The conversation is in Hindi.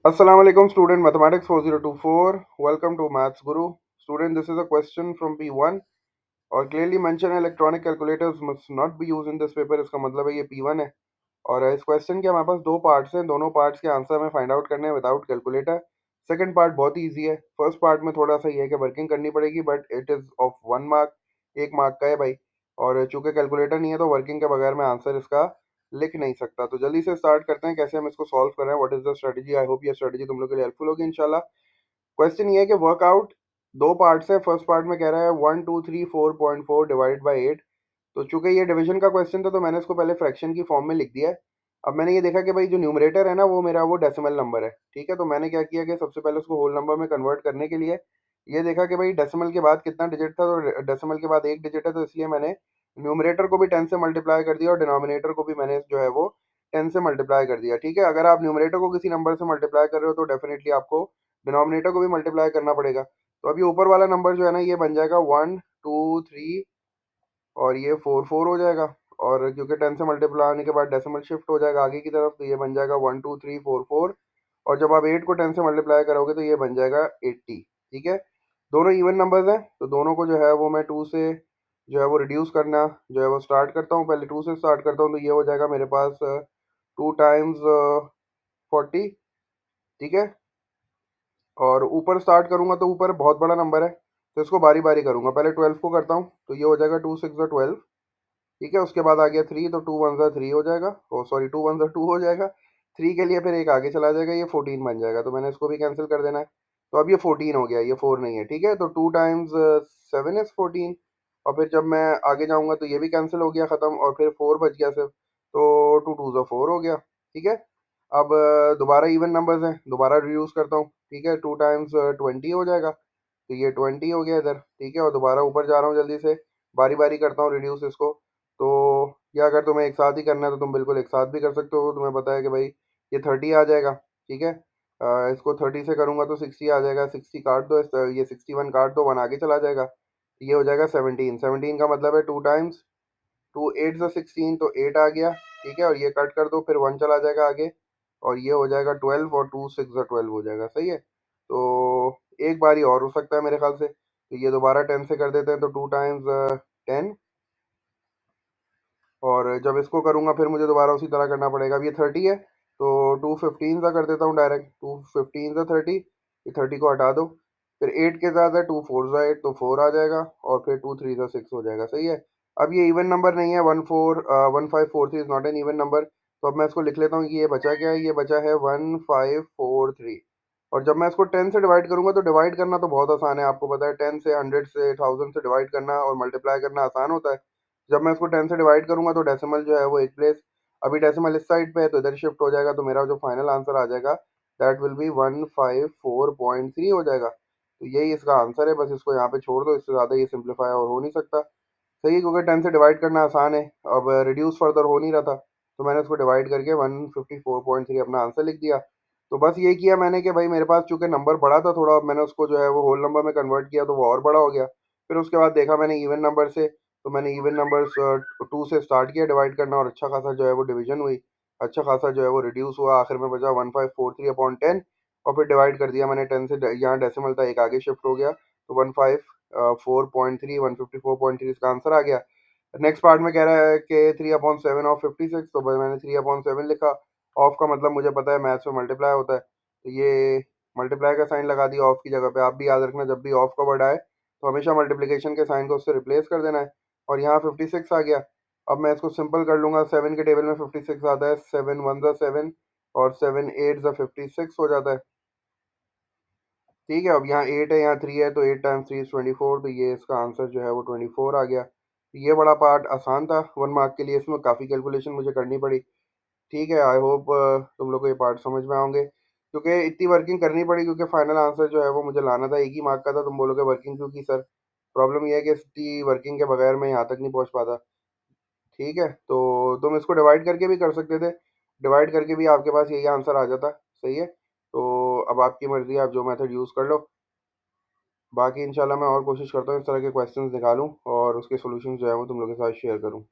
Assalamu alaikum student mathematics 4024. Welcome to Maths Guru. Student, this is a question from P1 और clearly mention electronic calculators must not be used in this paper. इसका मतलब है ये P1 है और इस क्वेश्चन के हमारे पास दो पार्ट्स हैं, दोनों पार्ट्स के आंसर हमें फाइंड आउट करने हैं विदाउट कैलकुलेटर। सेकंड पार्ट बहुत इजी है। फर्स्ट पार्ट में थोड़ा सा ये है कि वर्किंग करनी पड़ेगी but it is of 1 mark, 1 mark का है भाई। और चूंकि कैलकुलेटर नहीं है तो वर्किंग के बगैर मैं आंसर इसका लिख नहीं सकता। तो जल्दी से स्टार्ट करते हैं कैसे हम इसको सॉल्व कर रहे हैं, what is the strategy. I hope ये स्ट्रेटजी तुम लोग के लिए हेल्पफुल होगी इंशाल्लाह। क्वेश्चन ये है कि वर्कआउट दो पार्ट्स है। फर्स्ट पार्ट में कह रहा है 1 2 3 4.4 डिवाइड बाई 8। तो चूंकि ये डिवीजन का क्वेश्चन था तो मैंने इसको पहले फ्रैक्शन की फॉर्म में लिख दिया है। अब मैंने ये देखा कि भाई जो न्यूमरेटर है ना वो मेरा वो डेसिमल नंबर है, ठीक है। तो मैंने क्या किया कि सबसे पहले उसको होल नंबर में कन्वर्ट करने के लिए ये देखा कि भाई डेसिमल के बाद कितना डिजिट था, तो डेसिमल के बाद एक डिजिट है, तो इसलिए मैंने न्यूमरेटर को भी 10 से मल्टीप्लाई कर दिया और डिनोमिनेटर को भी मैंने जो है वो 10 से मल्टीप्लाई कर दिया, ठीक है। अगर आप न्यूमरेटर को किसी नंबर से मल्टीप्लाई कर रहे हो तो डेफिनेटली आपको डिनोमिनेटर को भी मल्टीप्लाई करना पड़ेगा। तो अभी ऊपर वाला नंबर जो है ना ये बन जाएगा 1 2 3 और ये 4 4 हो जाएगा। और क्योंकि 10 से मल्टीप्लाई होने के बाद डेसिमल शिफ्ट हो जाएगा आगे की तरफ, तो ये बन जाएगा 1 2 3 4 4। और जब आप 8 को 10 से मल्टीप्लाई करोगे तो ये बन जाएगा 80, ठीक है। दोनों इवन नंबर्स हैं तो दोनों को जो है वो मैं 2 से जो है वो रिड्यूस करना जो है वो स्टार्ट करता हूँ। पहले 2 से स्टार्ट करता हूँ तो ये हो जाएगा मेरे पास 2 टाइम्स 40, ठीक है। और ऊपर स्टार्ट करूंगा तो ऊपर बहुत बड़ा नंबर है तो इसको बारी बारी करूंगा। पहले 12 को करता हूँ तो ये हो जाएगा 2 6 12, ठीक है। उसके बाद आ गया 3 तो 2 1 3 हो जाएगा, ओ सॉरी 2 1 2 हो जाएगा। 3 के लिए फिर एक आगे चला जाएगा, ये 14 बन जाएगा, तो मैंने इसको भी कैंसिल कर देना है। तो अब ये 14 हो गया, ये 4 नहीं है, ठीक है। तो 2 टाइम्स 7 इज 14। और फिर जब मैं आगे जाऊंगा तो ये भी कैंसिल हो गया ख़त्म और फिर 4 बच गया सिर्फ। तो 2 2 4 हो गया, ठीक है। अब दोबारा इवन नंबर्स हैं, दोबारा रिड्यूस करता हूँ, ठीक है। 2 टाइम्स 20 हो जाएगा, तो ये 20 हो गया इधर, ठीक है। और दोबारा ऊपर जा रहा हूँ जल्दी से, बारी बारी करता हूँ रिड्यूस इसको। तो या अगर तुम्हें एक साथ ही करना है तो तुम बिल्कुल एक साथ भी कर सकते हो। तुम्हें पता है कि भाई ये 30 आ जाएगा, ठीक है। इसको 30 से करूंगा तो 60 आ जाएगा, 60 काट दो ये 61 काट दो, 1 आगे चला जाएगा, ये हो जाएगा 17। 17 का मतलब है 2 टाइम्स 2 8 16, तो 8 आ गया, ठीक है। और ये कट कर दो, फिर 1 चला जाएगा आगे और ये हो जाएगा 12 और 2 6 12 हो जाएगा, सही है। तो एक बारी और हो सकता है मेरे ख्याल से, तो ये दोबारा 10 से कर देते हैं, तो 2 टाइम्स 10। और जब इसको करूंगा फिर मुझे दोबारा उसी तरह करना पड़ेगा। अब ये 30 है तो 2 15 सा कर देता हूँ डायरेक्ट, 2 15 सा 30, ये 30 को हटा दो। फिर 8 के साथ है 2 4 सा 8, तो 4 आ जाएगा और फिर 2 3 सा 6 हो जाएगा, सही है। अब ये इवन नंबर नहीं है, 1 5 4 3 is not an even number. तो अब मैं इसको लिख लेता हूँ कि ये बचा क्या है, ये बचा है 1 5 4 3। और जब मैं इसको 10 से डिवाइड करूंगा तो डिवाइड करना तो बहुत आसान है, आपको पता है 10 से 100 से 1000 से डिवाइड करना और मल्टीप्लाई करना आसान होता है। जब मैं इसको 10 से डिवाइड करूंगा तो डेसिमल जो है वो एक प्लेस, अभी डेसिमल इस साइड पे है तो इधर शिफ्ट हो जाएगा, तो मेरा जो फाइनल आंसर आ जाएगा दैट विल बी 154.3 हो जाएगा। तो यही इसका आंसर है, बस इसको यहाँ पे छोड़ दो, इससे ज़्यादा ये सिंप्लीफाई और हो नहीं सकता, सही है। क्योंकि 10 से डिवाइड करना आसान है, अब रिड्यूस फर्दर हो नहीं रहा था तो मैंने उसको डिवाइड करके 154.3 अपना आंसर लिख दिया। तो बस ये किया मैंने कि भाई मेरे पास चूंकि नंबर बड़ा था थोड़ा, अब मैंने उसको जो है वो होल नंबर में कन्वर्ट किया तो वो और बड़ा हो गया। फिर उसके बाद देखा मैंने इवन नंबर से, तो मैंने इवन नंबर्स 2 से स्टार्ट किया डिवाइड करना और अच्छा खासा जो है वो डिवीजन हुई, अच्छा खासा जो है वो रिड्यूस हुआ, आखिर में बचा 1543/10। और फिर डिवाइड कर दिया मैंने 10 से, यहाँ डेसिमल था एक आगे शिफ्ट हो गया, तो 154.3 154.3 इसका आंसर आ गया। नेक्स्ट पार्ट में कह रहा है कि 3/7 ऑफ 56, तो भाई मैंने 3/7 लिखा। ऑफ का मतलब मुझे पता है मैथ्स में मल्टीप्लाई होता है, तो ये मल्टीप्लाई का साइन लगा दिया ऑफ की जगह पे। आप भी याद रखना जब भी ऑफ का वर्ड आए तो हमेशा मल्टीप्लिकेशन के साइन को उससे रिप्लेस कर देना है। और यहाँ 56 आ गया। अब मैं इसको सिंपल कर लूंगा, 7 के टेबल में 56 आता है, 7 1 ज़ा 7 और 7 8 ज़ा 56 हो जाता है, ठीक है। अब यहाँ 8 है, यहाँ 3 है, तो 8 टाइम्स 3 इज 24, तो ये इसका आंसर जो है वो 24 आ गया। तो ये बड़ा पार्ट आसान था 1 मार्क के लिए, इसमें काफ़ी कैलकुलेशन मुझे करनी पड़ी, ठीक है। आई होप तुम लोग को ये पार्ट समझ में आओगे, क्योंकि इतनी वर्किंग करनी पड़ी क्योंकि फाइनल आंसर जो है वो मुझे लाना था, 1 ही मार्क का था। तुम बोलोगे वर्किंग क्यों की सर, प्रॉब्लम ये है कि इतनी वर्किंग के बगैर मैं यहाँ तक नहीं पहुँच पाता, ठीक है। तो तुम इसको डिवाइड करके भी कर सकते थे, डिवाइड करके भी आपके पास यही आंसर आ जाता, सही है। तो अब आपकी मर्ज़ी है, आप जो मेथड यूज़ कर लो। बाकी इंशाल्लाह मैं और कोशिश करता हूँ इस तरह के क्वेश्चंस निकालूं और उसके सॉल्यूशंस जो है वो तुम लोगों के साथ शेयर करूँ।